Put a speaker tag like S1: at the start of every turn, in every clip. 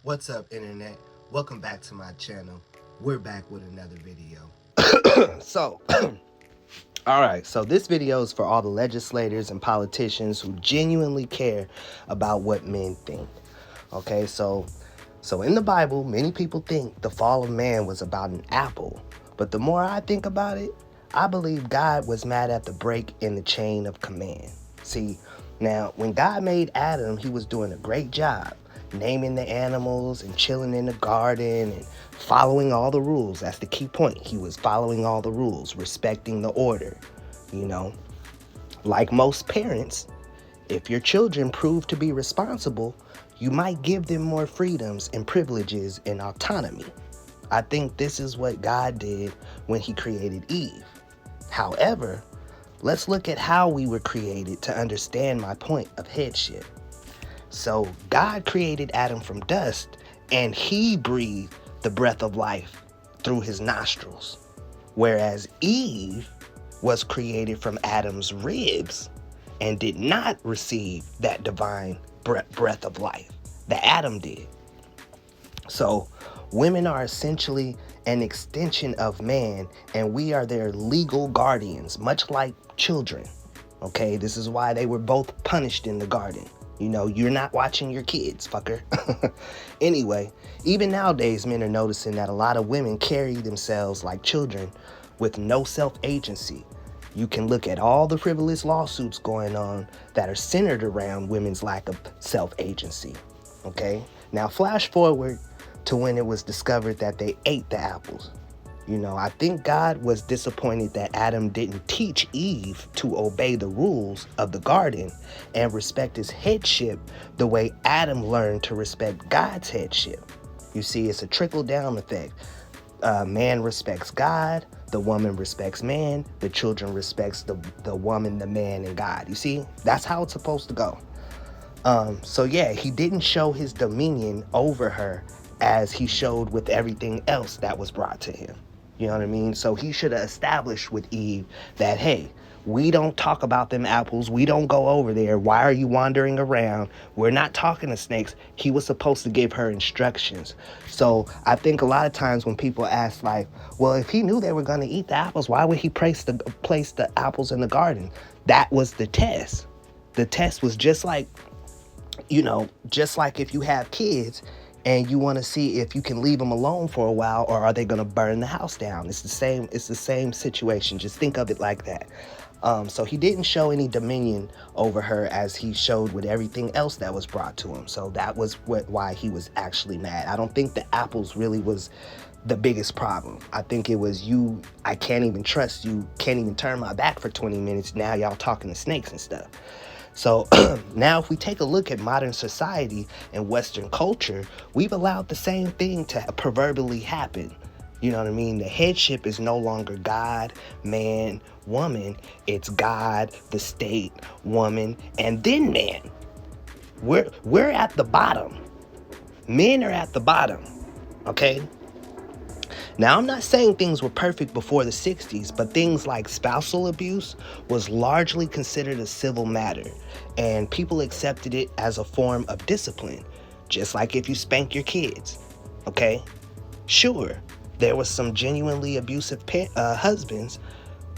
S1: What's up, internet? Welcome back to my channel. We're back with another video. So, all right, so this video is for all the legislators and politicians who genuinely care about what men think. Okay, so in the Bible, many people think the fall of man was about an apple. But the more I think about it, I believe God was mad at the break in the chain of command. See, now when God made Adam, he was doing a great job naming the animals and chilling in the garden and following all the rules. That's the key point. He was following all the rules, respecting the order. You know, like most parents, if your children prove to be responsible, you might give them more freedoms and privileges and autonomy. I think this is what God did when he created Eve. However, let's look at how we were created to understand my point of headship. So, God created Adam from dust, and he breathed the breath of life through his nostrils, whereas Eve was created from Adam's ribs and did not receive that divine breath of life that Adam did. So, women are essentially an extension of man, and we are their legal guardians, much like children. Okay, this is why they were both punished in the garden. You know, you're not watching your kids, fucker. Anyway, even nowadays, men are noticing that a lot of women carry themselves like children with no self-agency. You can look at all the frivolous lawsuits going on that are centered around women's lack of self-agency. Okay, now flash forward to when it was discovered that they ate the apples. You know, I think God was disappointed that Adam didn't teach Eve to obey the rules of the garden and respect his headship the way Adam learned to respect God's headship. You see, it's a trickle-down effect. Man respects God, the woman respects man, the children respects the woman, the man, and God. You see, that's how it's supposed to go. So yeah, he didn't show his dominion over her as he showed with everything else that was brought to him. You know what I mean? So he should have established with Eve that, hey, we don't talk about them apples. We don't go over there. Why are you wandering around? We're not talking to snakes. He was supposed to give her instructions. So I think a lot of times when people ask, like, well, if he knew they were going to eat the apples, why would he place the apples in the garden? That was the test. The test was just like, you know, just like if you have kids and you want to see if you can leave them alone for a while or are they going to burn the house down. It's the same situation. Just think of it like that. So he didn't show any dominion over her as he showed with everything else that was brought to him. So that was why he was actually mad. I don't think the apples really was the biggest problem. I think it was I can't even trust you, can't even turn my back for 20 minutes. Now y'all talking to snakes and stuff. So now if we take a look at modern society and Western culture, we've allowed the same thing to proverbially happen. You know what I mean? The headship is no longer God, man, woman. It's God, the state, woman, and then man. We're at the bottom. Men are at the bottom. Okay? Now, I'm not saying things were perfect before the 60s, but things like spousal abuse was largely considered a civil matter, and people accepted it as a form of discipline, just like if you spank your kids, okay? Sure, there was some genuinely abusive husbands,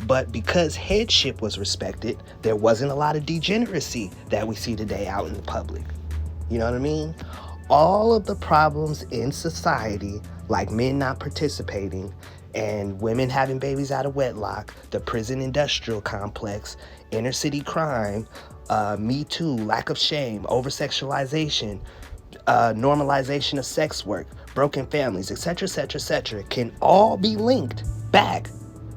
S1: but because headship was respected, there wasn't a lot of degeneracy that we see today out in the public. You know what I mean? All of the problems in society, like men not participating and women having babies out of wedlock, the prison industrial complex, inner city crime, Me Too, lack of shame, over-sexualization, normalization of sex work, broken families, etc., etc., etc., can all be linked back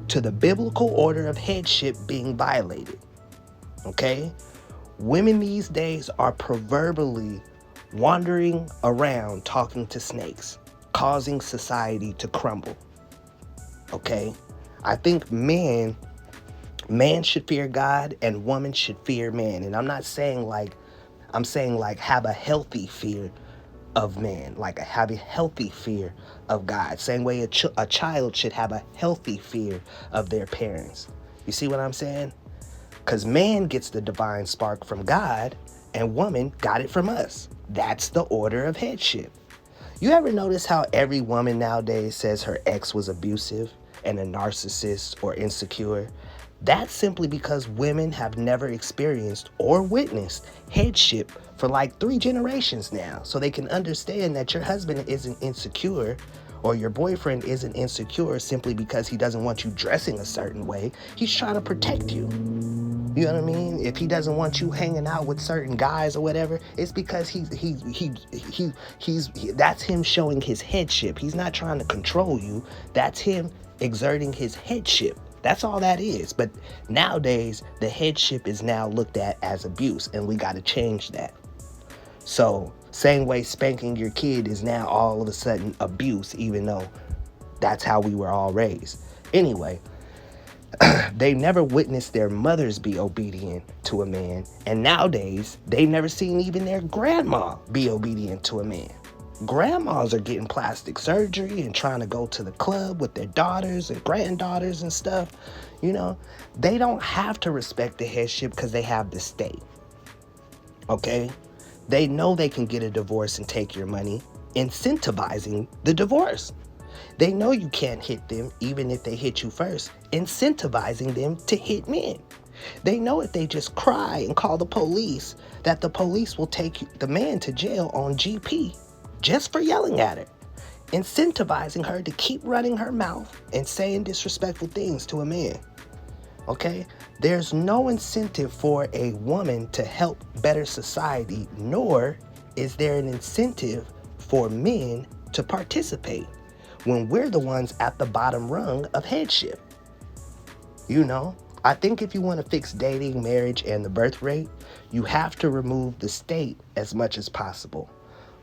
S1: to the biblical order of headship being violated. Okay? Women these days are proverbially wandering around talking to snakes, causing society to crumble. Okay? I think man should fear God and woman should fear man. And I'm saying like have a healthy fear of man, like have a healthy fear of God. Same way a child should have a healthy fear of their parents. You see what I'm saying? Because man gets the divine spark from God and woman got it from us. That's the order of headship. You ever notice how every woman nowadays says her ex was abusive and a narcissist or insecure? That's simply because women have never experienced or witnessed headship for like 3 generations now. So they can understand that your husband isn't insecure or your boyfriend isn't insecure simply because he doesn't want you dressing a certain way. He's trying to protect you. You know what I mean? If he doesn't want you hanging out with certain guys or whatever, it's because that's him showing his headship. He's not trying to control you. That's him exerting his headship. That's all that is. But nowadays, the headship is now looked at as abuse, and we got to change that. So, same way spanking your kid is now all of a sudden abuse, even though that's how we were all raised. Anyway, they never witnessed their mothers be obedient to a man, and nowadays they've never seen even their grandma be obedient to a man. Grandmas are getting plastic surgery and trying to go to the club with their daughters and granddaughters and stuff. You know, they don't have to respect the headship because they have the state. Okay? They know they can get a divorce and take your money, incentivizing the divorce. They know you can't hit them even if they hit you first, incentivizing them to hit men. They know if they just cry and call the police, that the police will take the man to jail on GP just for yelling at her, incentivizing her to keep running her mouth and saying disrespectful things to a man. Okay? There's no incentive for a woman to help better society, nor is there an incentive for men to participate when we're the ones at the bottom rung of headship. You know, I think if you want to fix dating, marriage, and the birth rate, you have to remove the state as much as possible.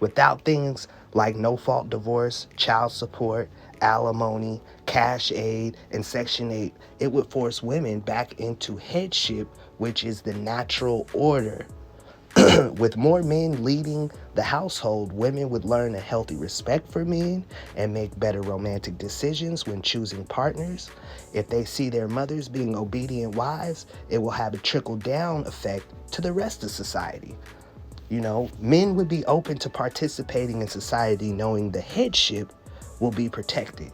S1: Without things like no-fault divorce, child support, alimony, cash aid, and Section 8, it would force women back into headship, which is the natural order. With more men leading the household, women would learn a healthy respect for men and make better romantic decisions when choosing partners. If they see their mothers being obedient wives, it will have a trickle-down effect to the rest of society. You know, men would be open to participating in society knowing the headship will be protected.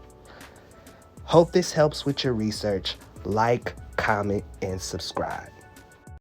S1: Hope this helps with your research. Like, comment, and subscribe.